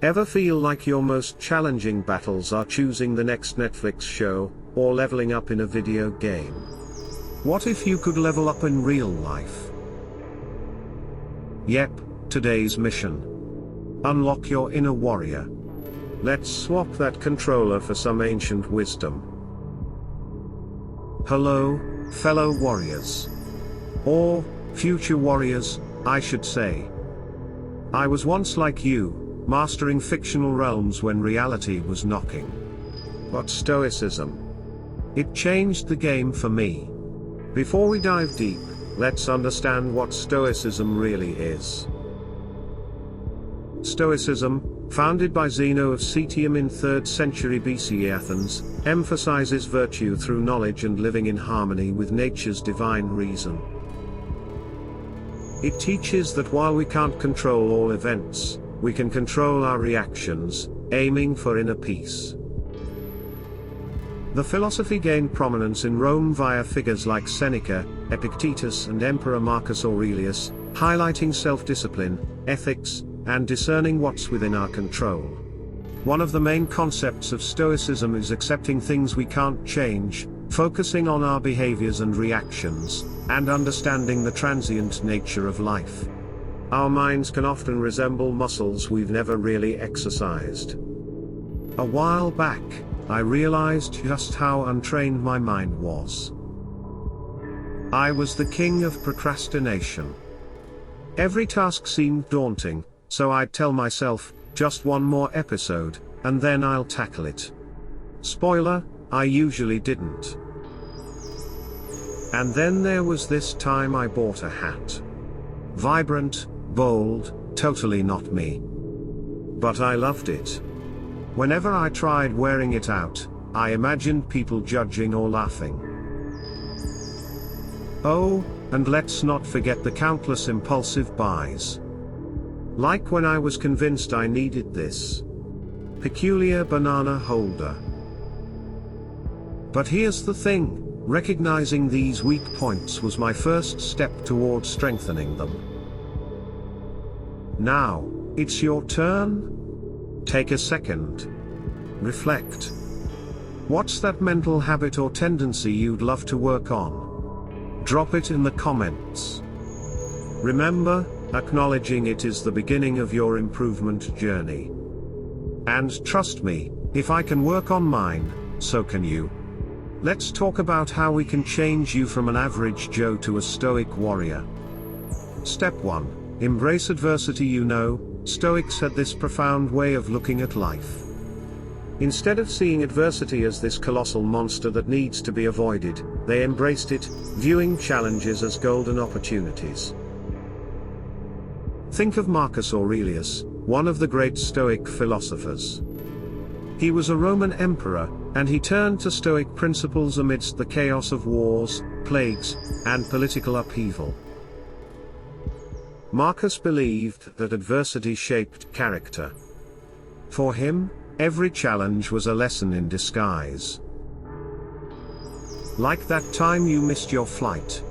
Ever feel like your most challenging battles are choosing the next Netflix show, or leveling up in a video game? What if you could level up in real life? Yep, today's mission. Unlock your inner warrior. Let's swap that controller for some ancient wisdom. Hello, fellow warriors. Or, future warriors, I should say. I was once like you, mastering fictional realms when reality was knocking. But Stoicism. It changed the game for me. Before we dive deep, let's understand what Stoicism really is. Stoicism, founded by Zeno of Citium in 3rd century BC Athens, emphasizes virtue through knowledge and living in harmony with nature's divine reason. It teaches that while we can't control all events, we can control our reactions, aiming for inner peace. The philosophy gained prominence in Rome via figures like Seneca, Epictetus and Emperor Marcus Aurelius, highlighting self-discipline, ethics, and discerning what's within our control. One of the main concepts of Stoicism is accepting things we can't change, focusing on our behaviors and reactions, and understanding the transient nature of life. Our minds can often resemble muscles we've never really exercised. A while back, I realized just how untrained my mind was. I was the king of procrastination. Every task seemed daunting, so I'd tell myself, just one more episode, and then I'll tackle it. Spoiler, I usually didn't. And then there was this time I bought a hat. Vibrant, bold, totally not me. But I loved it. Whenever I tried wearing it out, I imagined people judging or laughing. Oh, and let's not forget the countless impulsive buys. Like when I was convinced I needed this peculiar banana holder. But here's the thing, recognizing these weak points was my first step towards strengthening them. Now, it's your turn. Take a second. Reflect. What's that mental habit or tendency you'd love to work on? Drop it in the comments. Remember, acknowledging it is the beginning of your improvement journey. And trust me, if I can work on mine, so can you. Let's talk about how we can change you from an average Joe to a Stoic warrior. Step 1. Embrace adversity. You know, Stoics had this profound way of looking at life. Instead of seeing adversity as this colossal monster that needs to be avoided, they embraced it, viewing challenges as golden opportunities. Think of Marcus Aurelius, one of the great Stoic philosophers. He was a Roman emperor, and he turned to Stoic principles amidst the chaos of wars, plagues, and political upheaval. Marcus believed that adversity shaped character. For him, every challenge was a lesson in disguise. Like that time you missed your flight.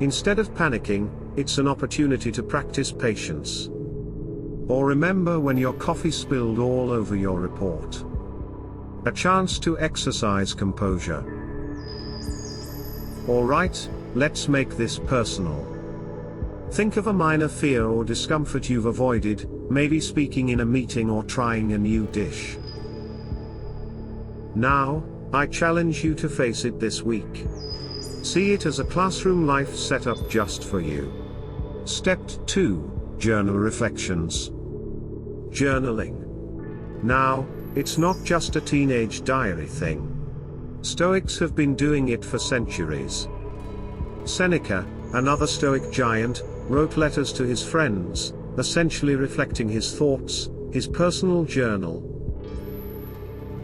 Instead of panicking, it's an opportunity to practice patience. Or remember when your coffee spilled all over your report. A chance to exercise composure. Alright, let's make this personal. Think of a minor fear or discomfort you've avoided, maybe speaking in a meeting or trying a new dish. Now, I challenge you to face it this week. See it as a classroom life set up just for you. Step 2, Journal Reflections. Journaling. Now, it's not just a teenage diary thing. Stoics have been doing it for centuries. Seneca, another Stoic giant, wrote letters to his friends, essentially reflecting his thoughts, his personal journal.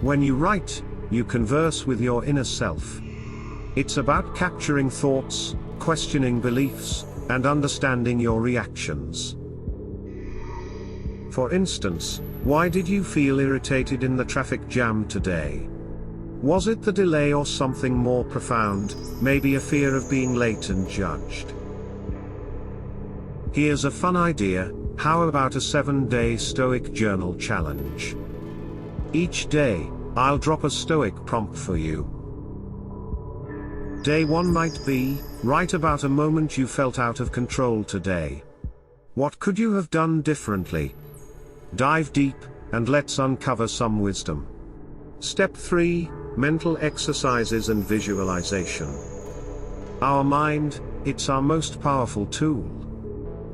When you write, you converse with your inner self. It's about capturing thoughts, questioning beliefs, and understanding your reactions. For instance, why did you feel irritated in the traffic jam today? Was it the delay or something more profound, maybe a fear of being late and judged? Here's a fun idea: How about a 7-day Stoic journal challenge? Each day, I'll drop a Stoic prompt for you. Day 1 might be, write about a moment you felt out of control today. What could you have done differently? Dive deep, and let's uncover some wisdom. Step 3, mental exercises and visualization. Our mind, it's our most powerful tool.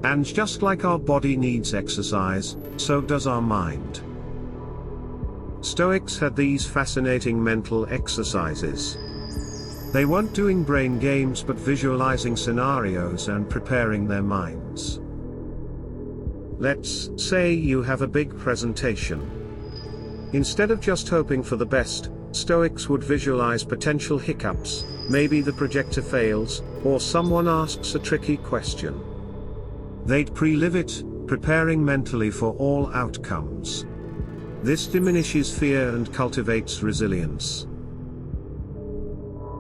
And just like our body needs exercise, so does our mind. Stoics had these fascinating mental exercises. They weren't doing brain games but visualizing scenarios and preparing their minds. Let's say you have a big presentation. Instead of just hoping for the best, Stoics would visualize potential hiccups, maybe the projector fails, or someone asks a tricky question. They'd pre-live it, preparing mentally for all outcomes. This diminishes fear and cultivates resilience.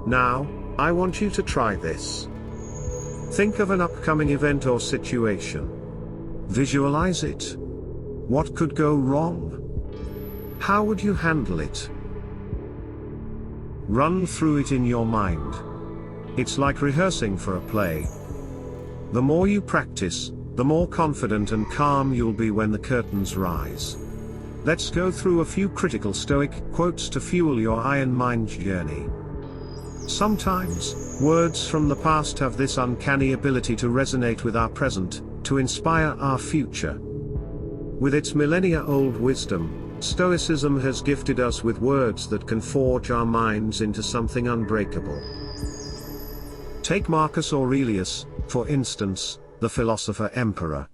Now, I want you to try this. Think of an upcoming event or situation. Visualize it. What could go wrong? How would you handle it? Run through it in your mind. It's like rehearsing for a play. The more you practice, the more confident and calm you'll be when the curtains rise. Let's go through a few critical Stoic quotes to fuel your iron mind journey. Sometimes, words from the past have this uncanny ability to resonate with our present, to inspire our future. With its millennia-old wisdom, Stoicism has gifted us with words that can forge our minds into something unbreakable. Take Marcus Aurelius, for instance, the philosopher-emperor.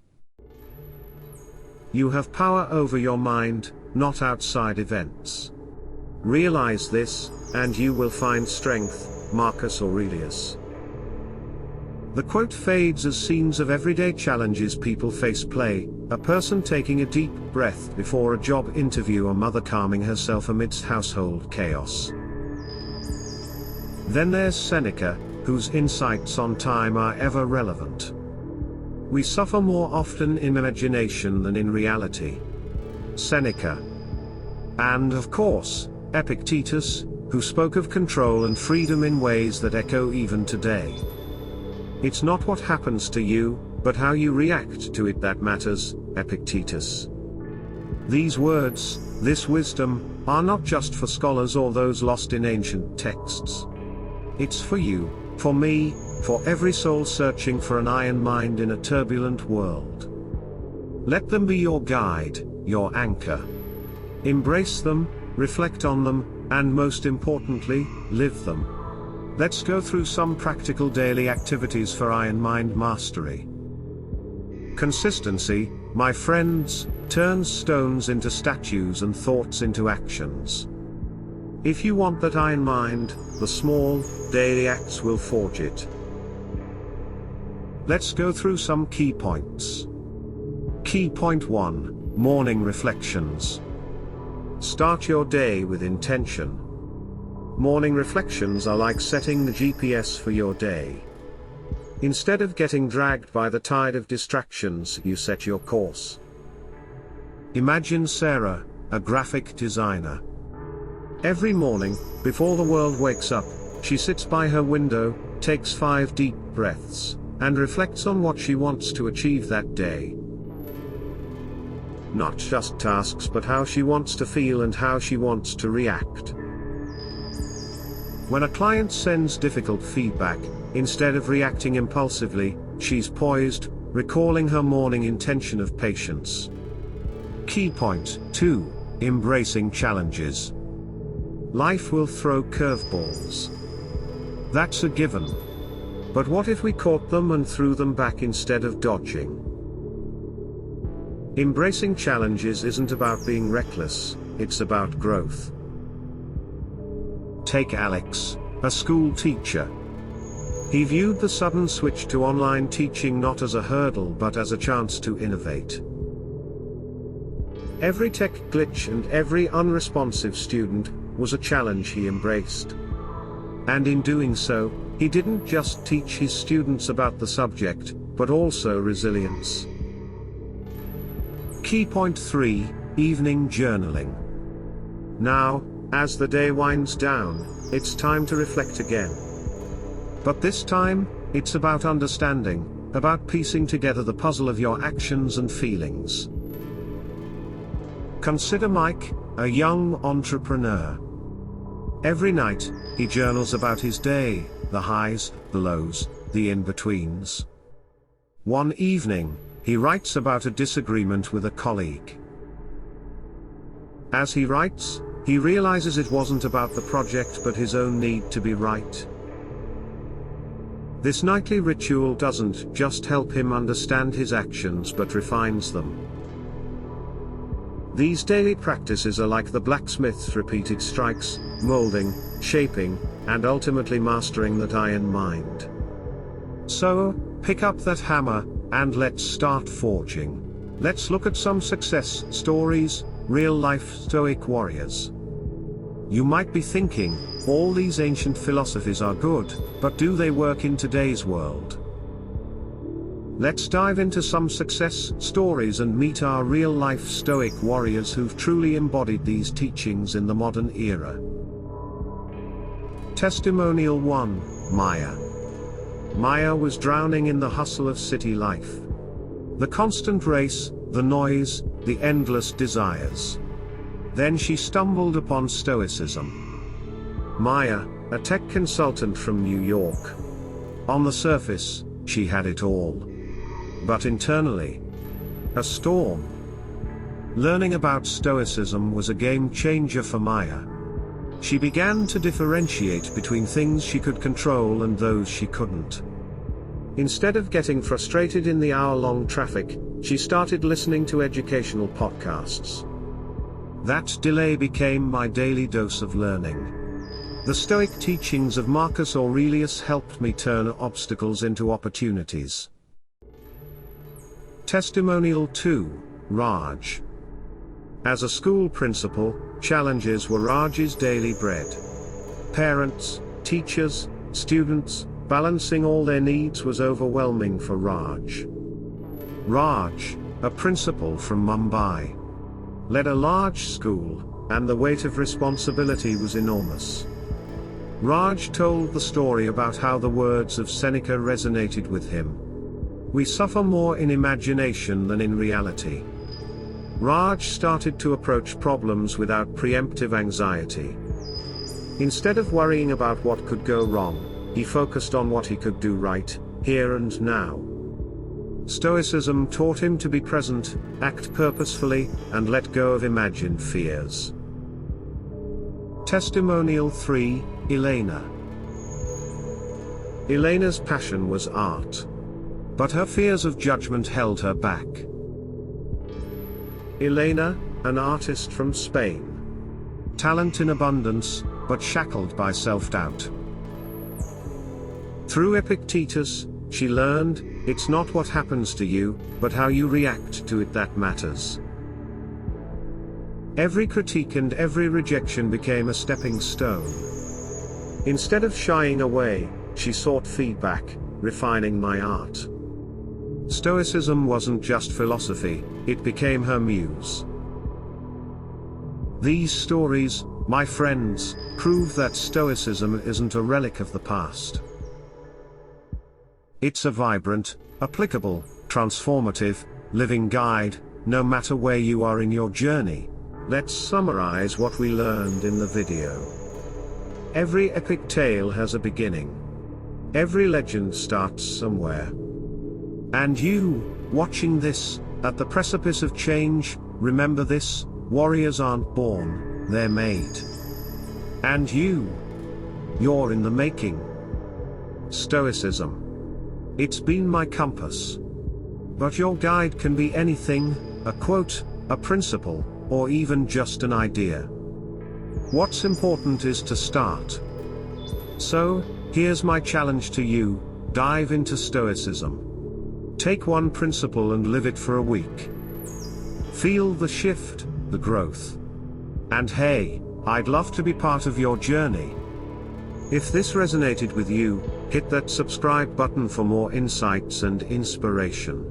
You have power over your mind, not outside events. Realize this, and you will find strength, Marcus Aurelius. The quote fades as scenes of everyday challenges people face play, a person taking a deep breath before a job interview, a mother calming herself amidst household chaos. Then there's Seneca, whose insights on time are ever relevant. We suffer more often in imagination than in reality. Seneca. And of course, Epictetus, who spoke of control and freedom in ways that echo even today. It's not what happens to you, but how you react to it that matters, Epictetus. These words, this wisdom, are not just for scholars or those lost in ancient texts. It's for you, for me, for every soul searching for an iron mind in a turbulent world. Let them be your guide, your anchor. Embrace them, reflect on them, and most importantly, live them. Let's go through some practical daily activities for iron mind mastery. Consistency, my friends, turns stones into statues and thoughts into actions. If you want that iron mind, the small, daily acts will forge it. Let's go through some key points. Key point 1, morning reflections. Start your day with intention. Morning reflections are like setting the GPS for your day. Instead of getting dragged by the tide of distractions, you set your course. Imagine Sarah, a graphic designer. Every morning, before the world wakes up, she sits by her window, takes 5 deep breaths, and reflects on what she wants to achieve that day. Not just tasks, but how she wants to feel and how she wants to react. When a client sends difficult feedback, instead of reacting impulsively, she's poised, recalling her morning intention of patience. Key point 2, embracing challenges. Life will throw curveballs. That's a given. But what if we caught them and threw them back instead of dodging? Embracing challenges isn't about being reckless, it's about growth. Take Alex, a school teacher. He viewed the sudden switch to online teaching not as a hurdle but as a chance to innovate. Every tech glitch and every unresponsive student was a challenge he embraced. And in doing so, he didn't just teach his students about the subject, but also resilience. Key point 3, evening journaling. Now, as the day winds down, it's time to reflect again. But this time, it's about understanding, about piecing together the puzzle of your actions and feelings. Consider Mike, a young entrepreneur. Every night, he journals about his day, the highs, the lows, the in-betweens. One evening, he writes about a disagreement with a colleague. As he writes, he realizes it wasn't about the project but his own need to be right. This nightly ritual doesn't just help him understand his actions but refines them. These daily practices are like the blacksmith's repeated strikes, molding, shaping, and ultimately mastering that iron mind. So, pick up that hammer, and let's start forging. Let's look at some success stories, real-life Stoic warriors. You might be thinking, all these ancient philosophies are good, but do they work in today's world? Let's dive into some success stories and meet our real-life Stoic warriors who've truly embodied these teachings in the modern era. Testimonial 1, Maya. Maya was drowning in the hustle of city life. The constant race, the noise, the endless desires. Then she stumbled upon Stoicism. Maya, a tech consultant from New York. On the surface, she had it all. But internally, a storm. Learning about Stoicism was a game changer for Maya. She began to differentiate between things she could control and those she couldn't. Instead of getting frustrated in the hour-long traffic, she started listening to educational podcasts. That delay became my daily dose of learning. The Stoic teachings of Marcus Aurelius helped me turn obstacles into opportunities. Testimonial 2, Raj. As a school principal, challenges were Raj's daily bread. Parents, teachers, students, balancing all their needs was overwhelming for Raj. Raj, a principal from Mumbai, led a large school, and the weight of responsibility was enormous. Raj told the story about how the words of Seneca resonated with him. We suffer more in imagination than in reality. Raj started to approach problems without preemptive anxiety. Instead of worrying about what could go wrong, he focused on what he could do right, here and now. Stoicism taught him to be present, act purposefully, and let go of imagined fears. Testimonial 3, Elena. Elena's passion was art. But her fears of judgment held her back. Elena, an artist from Spain. Talent in abundance, but shackled by self-doubt. Through Epictetus, she learned, it's not what happens to you, but how you react to it that matters. Every critique and every rejection became a stepping stone. Instead of shying away, she sought feedback, refining my art. Stoicism wasn't just philosophy, it became her muse. These stories, my friends, prove that Stoicism isn't a relic of the past. It's a vibrant, applicable, transformative, living guide, no matter where you are in your journey. Let's summarize what we learned in the video. Every epic tale has a beginning. Every legend starts somewhere. And you, watching this, at the precipice of change, remember this, warriors aren't born, they're made. And you're in the making. Stoicism. It's been my compass. But your guide can be anything, a quote, a principle, or even just an idea. What's important is to start. So, here's my challenge to you, dive into Stoicism. Take one principle and live it for a week. Feel the shift, the growth. And hey, I'd love to be part of your journey. If this resonated with you, hit that subscribe button for more insights and inspiration.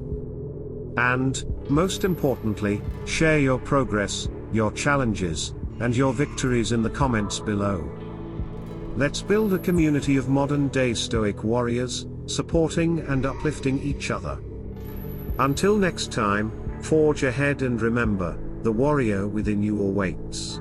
And, Most importantly, share your progress, your challenges, and your victories in the comments below. Let's build a community of modern-day Stoic warriors, supporting and uplifting each other. Until next time, forge ahead and remember, the warrior within you awaits.